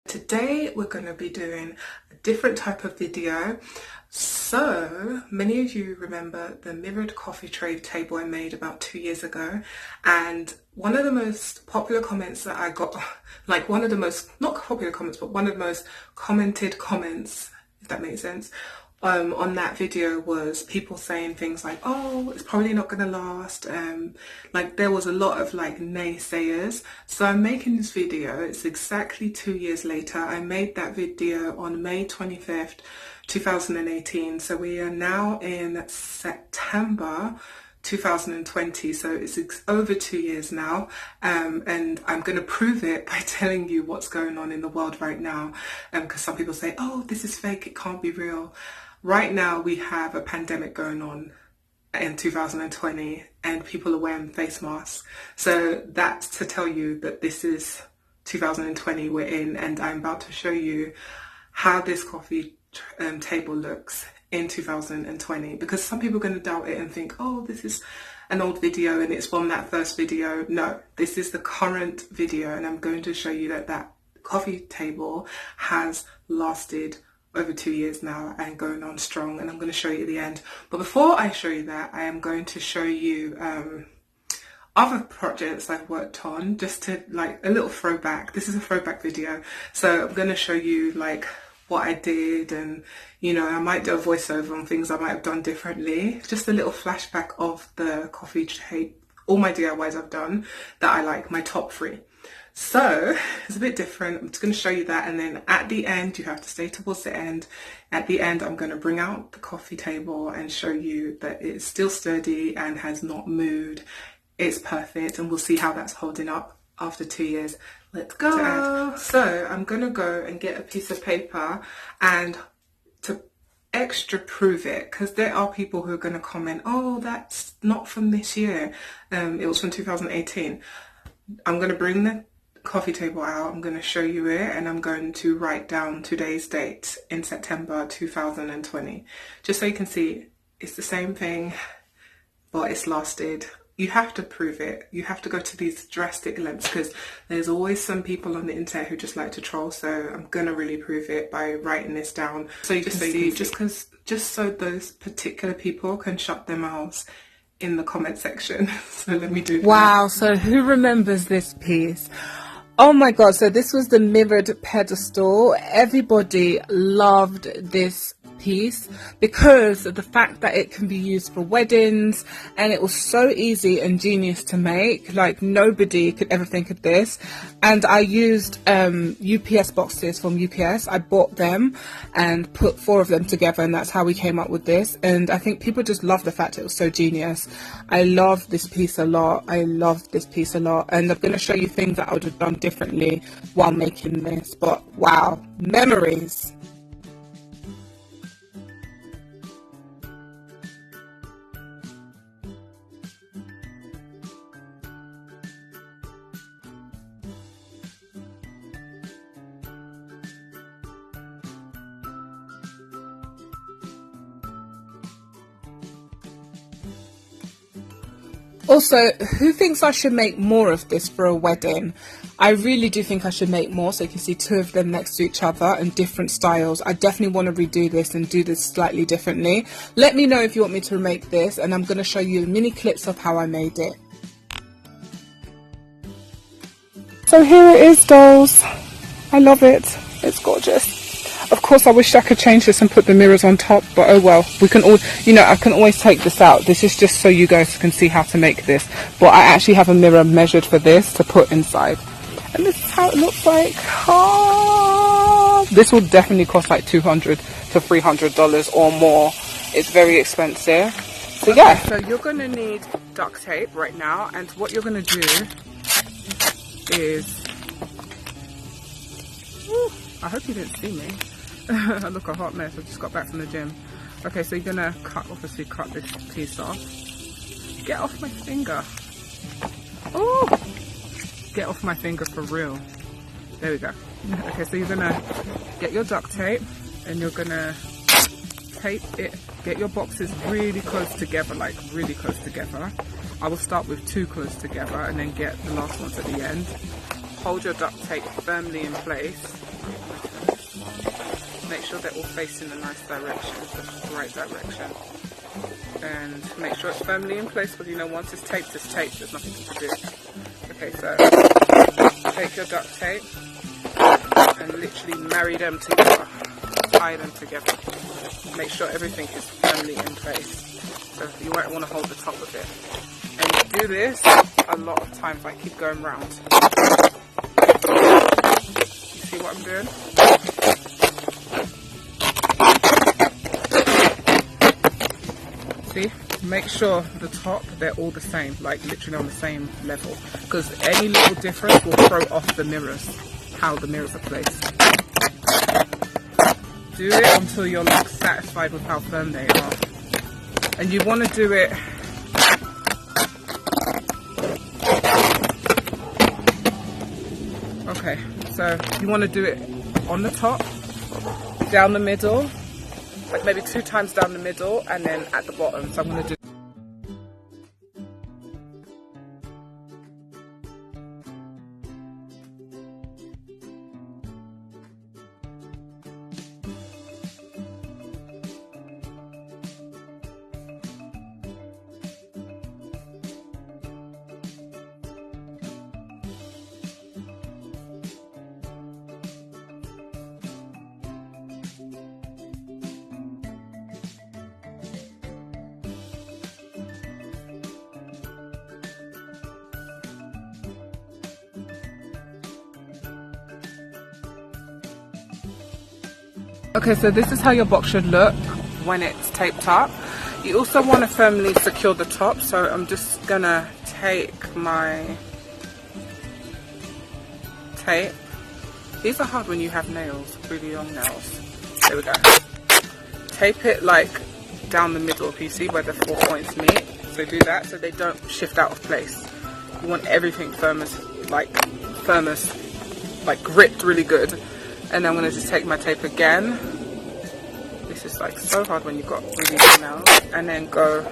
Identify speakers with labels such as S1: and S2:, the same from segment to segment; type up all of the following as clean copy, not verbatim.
S1: Today we're going to be doing a different type of video. So many of you remember the mirrored coffee tray table I made about 2 years ago, and one of the most popular comments that I got, like one of the most, not popular comments, but one of the most commented comments, if that makes sense, on that video was people saying things like, oh, it's probably not going to last. Like there was a lot of like naysayers. So I'm making this video. It's exactly 2 years later. I made that video on May 25th, 2018. So we are now in September 2020, so it's over 2 years now, and I'm going to prove it by telling you what's going on in the world right now, because some people say, oh, this is fake, it can't be real. Right now we have a pandemic going on in 2020 and people are wearing face masks, so that's to tell you that this is 2020 we're in, and I'm about to show you how this coffee table looks in 2020, because some people are going to doubt it and think, oh, this is an old video and it's from that first video. No, this is the current video, and I'm going to show you that that coffee table has lasted over 2 years now and going on strong, and I'm going to show you at the end. But before I show you that, I am going to show you other projects I've worked on, just to like a little throwback. This is a throwback video, so I'm going to show you like what I did, and you know, I might do a voiceover on things I might have done differently. Just a little flashback of the coffee table, all my DIYs I've done that I like, my top 3. So it's a bit different. I'm just going to show you that, and then at the end, you have to stay towards the end. At the end, I'm going to bring out the coffee table and show you that it's still sturdy and has not moved. It's perfect, and we'll see how that's holding up after 2 years. Let's go. So I'm going to go and get a piece of paper and to extra prove it, because there are people who are going to comment, oh, that's not from this year. It was from 2018. I'm going to bring the coffee table out, I'm going to show you it, and I'm going to write down today's date in September 2020, just so you can see it's the same thing, but it's lasted. You have to prove it. You have to go to these drastic lengths, because there's always some people on the internet who just like to troll. So I'm gonna really prove it by writing this down, so you can see, just so those particular people can shut their mouths in the comment section. So let me do that.
S2: Wow, so who remembers this piece? Oh my god, so this was the mirrored pedestal. Everybody loved this piece because of the fact that it can be used for weddings, and it was so easy and genius to make. Like nobody could ever think of this. And I used UPS boxes from UPS. I bought them and put 4 of them together, and that's how we came up with this. And I think people just love the fact it was so genius. I love this piece a lot. I love this piece a lot, and I'm going to show you things that I would have done differently while making this. But wow, memories. Also, who thinks I should make more of this for a wedding? I really do think I should make more, so you can see 2 of them next to each other and different styles. I definitely want to redo this and do this slightly differently. Let me know if you want me to remake this, and I'm going to show you mini clips of how I made it. So here it is, dolls. I love it. It's gorgeous. Of course, I wish I could change this and put the mirrors on top, but oh well. We can all, you know, I can always take this out. This is just so you guys can see how to make this. But I actually have a mirror measured for this to put inside. And this is how it looks like. Oh, this will definitely cost like $200 to $300 or more. It's very expensive. So yeah. So you're going to need duct tape right now. And what you're going to do is... Woo, I hope you didn't see me. I look a hot mess. I just got back from the gym. Okay, so you're gonna obviously cut this piece off. Get off my finger. Oh, get off my finger for real. There we go. Okay, so you're gonna get your duct tape and you're gonna tape it. Get your boxes really close together, like really close together. I will start with 2 close together and then get the last ones at the end. Hold your duct tape firmly in place. Make sure they're all facing a nice direction, the right direction. And make sure it's firmly in place, because you know once it's taped, there's nothing to do. Okay, so take your duct tape and literally marry them together, tie them together. Make sure everything is firmly in place. So you won't want to hold the top of it. And you do this a lot of times, I keep going round. You see what I'm doing? See? Make sure the top, they're all the same, like literally on the same level, because any little difference will throw off the mirrors, how the mirrors are placed. Do it until you're like satisfied with how firm they are. And you want to do it okay, so you want to do it on the top, down the middle, like maybe 2 times down the middle, and then at the bottom. So I'm going to do Okay, so this is how your box should look when it's taped up. You also want to firmly secure the top, so I'm just gonna take my tape. These are hard when you have nails, really long nails. There we go. Tape it like down the middle, you see where the 4 points meet. So do that so they don't shift out of place. You want everything like gripped really good. And I'm going to just take my tape again. This is like so hard when you've got really long nails. And then go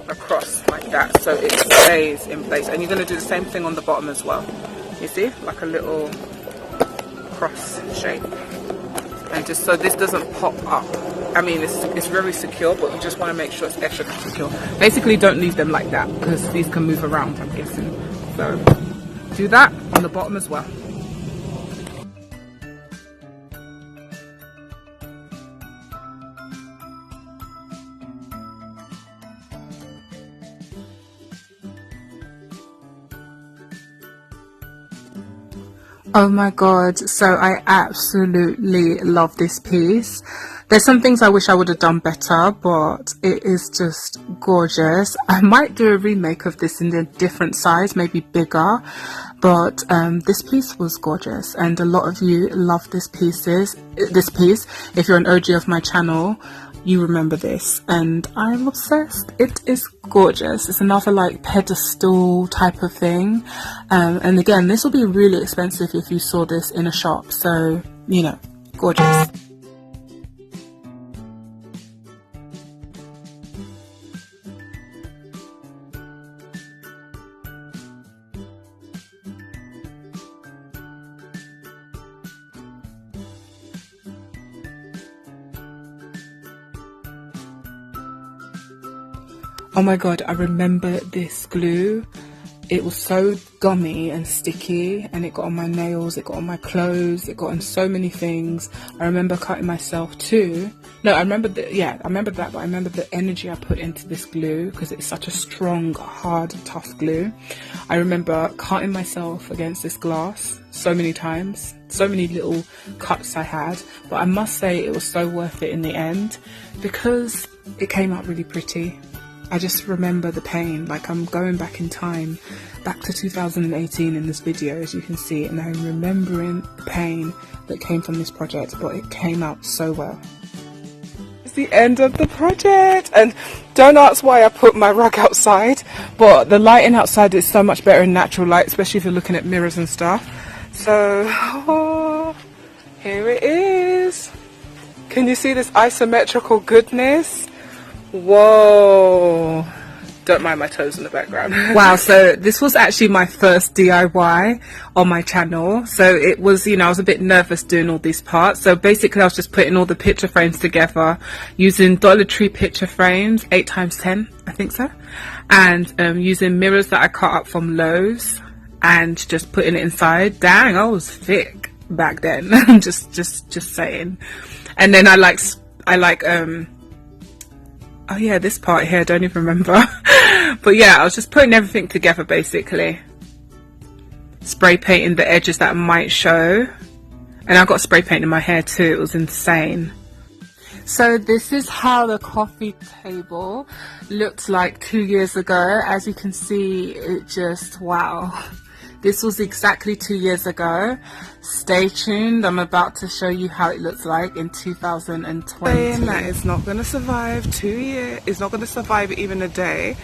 S2: across like that so it stays in place. And you're going to do the same thing on the bottom as well. You see? Like a little cross shape. And just so this doesn't pop up. I mean, it's very secure, but you just want to make sure it's extra secure. Basically, don't leave them like that, because these can move around, I'm guessing. So do that on the bottom as well. Oh my god, so I absolutely love this piece. There's some things I wish I would have done better, but it is just gorgeous. I might do a remake of this in a different size, maybe bigger, but this piece was gorgeous, and a lot of you love this piece. If you're an OG of my channel, you remember this, and I'm obsessed. It is gorgeous. It's another like pedestal type of thing, and again, this will be really expensive if you saw this in a shop, so you know, gorgeous. Oh my god, I remember this glue. It was so gummy and sticky, and it got on my nails, it got on my clothes, it got on so many things. I remember cutting myself too. No, I remember that, but I remember the energy I put into this glue, because it's such a strong, hard, tough glue. I remember cutting myself against this glass so many times, so many little cuts I had, but I must say it was so worth it in the end, because it came out really pretty. I just remember the pain, like I'm going back in time, back to 2018 in this video, as you can see, and I'm remembering the pain that came from this project, but it came out so well. It's the end of the project, and don't ask why I put my rug outside, but the lighting outside is so much better in natural light, especially if you're looking at mirrors and stuff. So, here it is. Can you see this isometrical goodness? Whoa,
S1: Don't mind my toes in the background.
S2: Wow, so this was actually my first DIY on my channel. So it was, I was a bit nervous doing all these parts. So basically I was just putting all the picture frames together using Dollar Tree picture frames, 8x10, I think so. And using mirrors that I cut up from Lowe's and just putting it inside. Dang, I was thick back then. just saying. And then I like oh yeah, this part here, I don't even remember. But yeah, I was just putting everything together basically. Spray painting the edges that might show. And I got spray paint in my hair too, it was insane. So this is how the coffee table looked like 2 years ago. As you can see, it just, wow. This was exactly 2 years ago. Stay tuned, I'm about to show you how it looks like in 2020.
S1: Saying that it's not going to survive 2 years, it's not going to survive even a day.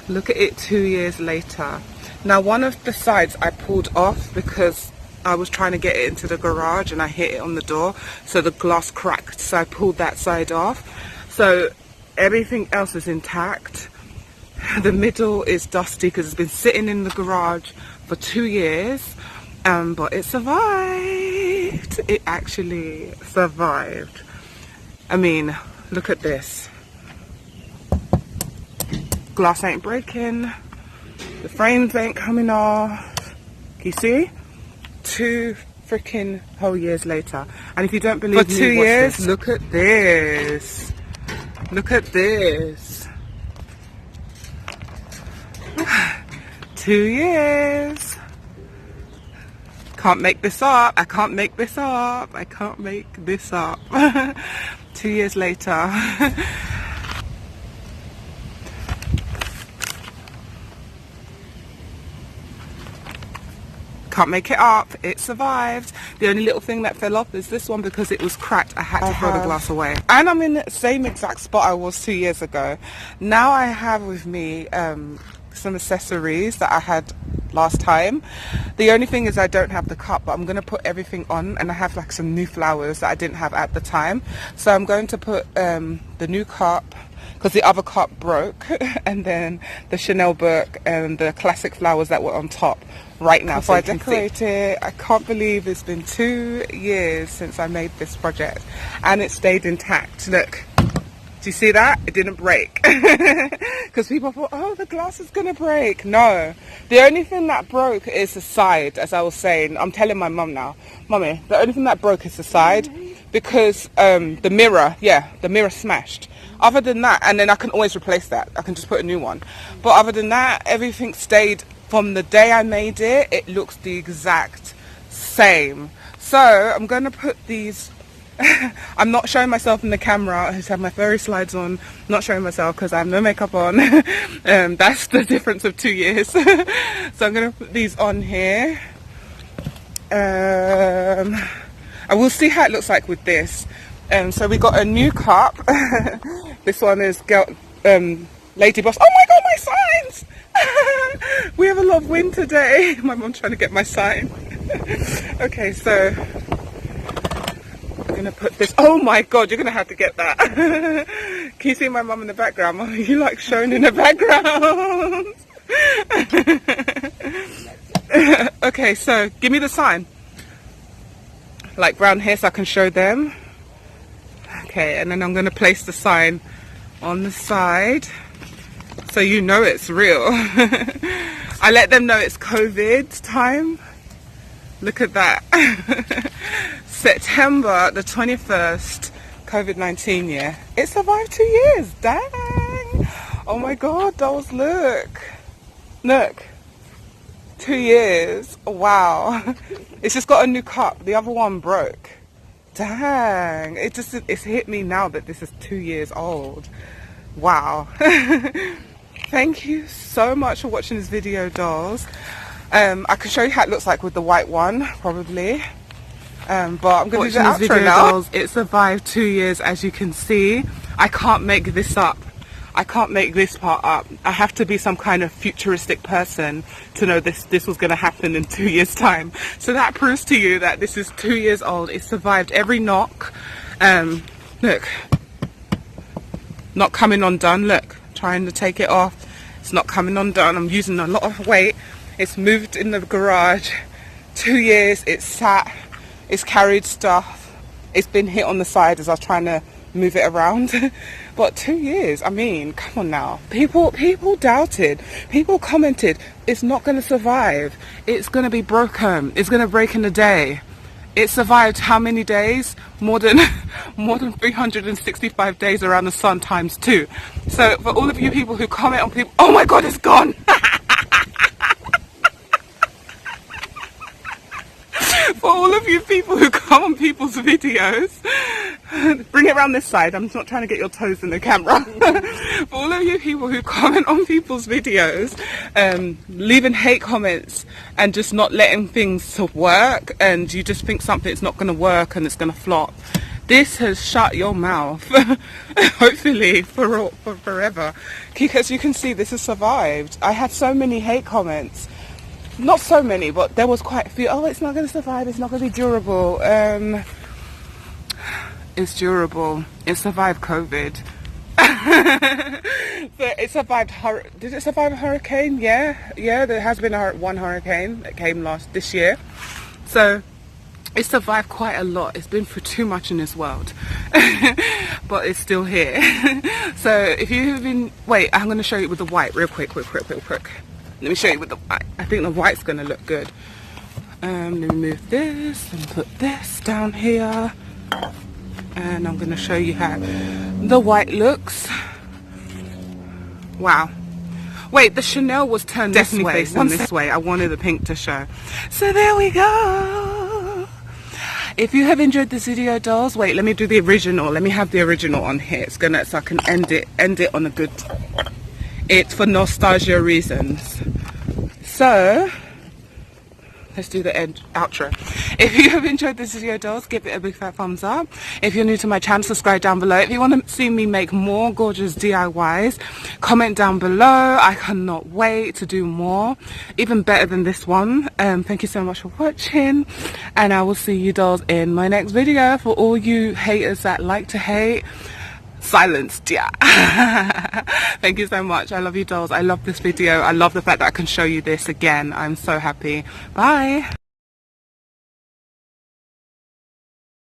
S1: Look at it 2 years later. Now one of the sides I pulled off because I was trying to get it into the garage and I hit it on the door, so the glass cracked, so I pulled that side off. So everything else is intact. The middle is dusty because it's been sitting in the garage for 2 years, but it survived. It actually survived. I mean, look at this. Glass ain't breaking. The frames ain't coming off. Can you see? 2 freaking whole years later. And if you don't believe me, for 2 years, look at this. Look at this. 2 years. Can't make this up. I can't make this up. I can't make this up. 2 years later. Can't make it up. It survived. The only little thing that fell off is this one because it was cracked. I had to throw the glass away. And I'm in the same exact spot I was 2 years ago. Now I have with me some accessories that I had last time. The only thing is I don't have the cup, but I'm going to put everything on, and I have like some new flowers that I didn't have at the time. So I'm going to put the new cup, because the other cup broke, and then the Chanel book and the classic flowers that were on top right now. So I decorate it. I can't believe it's been 2 years since I made this project and it stayed intact. Look, do you see that? It didn't break. Because people thought, oh, the glass is gonna break. No, the only thing that broke is the side. As I was saying, I'm telling my mum now, Mummy, the only thing that broke is the side, because the mirror smashed. Other than that, and then I can always replace that, I can just put a new one. But other than that, everything stayed. From the day I made it, it looks the exact same. So I'm going to put these, I'm not showing myself in the camera. I just have my furry slides on, not showing myself because I have no makeup on. That's the difference of 2 years. So I'm going to put these on here. I will see how it looks like with this. So we got a new cup. This one is Lady Boss. Oh my god, my signs! We have a lot of wind today. My mom's trying to get my sign. Okay, so I'm gonna put this. Oh my god, you're gonna have to get that. Can you see my mum in the background? Mum, you like shown in the background. Okay, so give me the sign. Like round here so I can show them. Okay, and then I'm gonna place the sign on the side, so you know it's real. I let them know it's COVID time. Look at that. September the 21st, COVID-19 year. It survived 2 years. Dang. Oh my god, dolls, look. Look. 2 years. Wow. It's just got a new cup. The other one broke. Dang. It's hit me now that this is 2 years old. Wow. Thank you so much for watching this video, dolls. I can show you how it looks like with the white one, probably. But I'm going to do the outro now. Dolls, it survived 2 years, as you can see. I can't make this up. I can't make this part up. I have to be some kind of futuristic person to know this was going to happen in 2 years' time. So that proves to you that this is 2 years old. It survived every knock. Look. Not coming undone. Look. Trying to take it off.
S2: It's not coming undone. I'm using a lot of weight. It's moved in the garage. 2 years, it's sat, it's carried stuff. It's been hit on the side as I was trying to move it around. But 2 years, I mean, come on now. People doubted. People commented, it's not going to survive. It's going to be broken. It's going to break in a day. It survived how many days? More than 365 days around the sun times 2. So for all of you people who comment on people, oh my God, it's gone. For all of you people who come on people's videos, bring it around this side. I'm not trying to get your toes in the camera. For all of you people who comment on people's videos, leaving hate comments and just not letting things to work, and you just think something's not going to work and it's going to flop. This has shut your mouth, hopefully for forever. As you can see, this has survived. I had so many hate comments. Not so many, but there was quite a few. Oh, it's not going to survive. It's not going to be durable. It's durable. It survived COVID. It survived. Did it survive a hurricane? Yeah. There has been one hurricane that came this year. So it survived quite a lot. It's been through too much in this world, but it's still here. So if you've been, wait, I'm going to show you with the white real quick. Let me show you with the white. I think the white's going to look good. Let me move this and put this down here. And I'm going to show you how the white looks. Wow. Wait, the Chanel was turned this way. This way. I wanted the pink to show. So there we go. If you have enjoyed this video, dolls, wait, let me do the original. Let me have the original on here. It's gonna, so I can end it on a good. It's for nostalgia reasons. So let's do the outro. If you have enjoyed this video, dolls, give it a big fat thumbs up. If you're new to my channel, subscribe down below. If you want to see me make more gorgeous DIYs, comment down below. I cannot wait to do more, even better than this one. Thank you so much for watching, and I will see you dolls in my next video. For all you haters that like to hate, silenced, yeah. Thank you so much. I love you dolls. I love this video. I love the fact that I can show you this again. I'm so happy. Bye.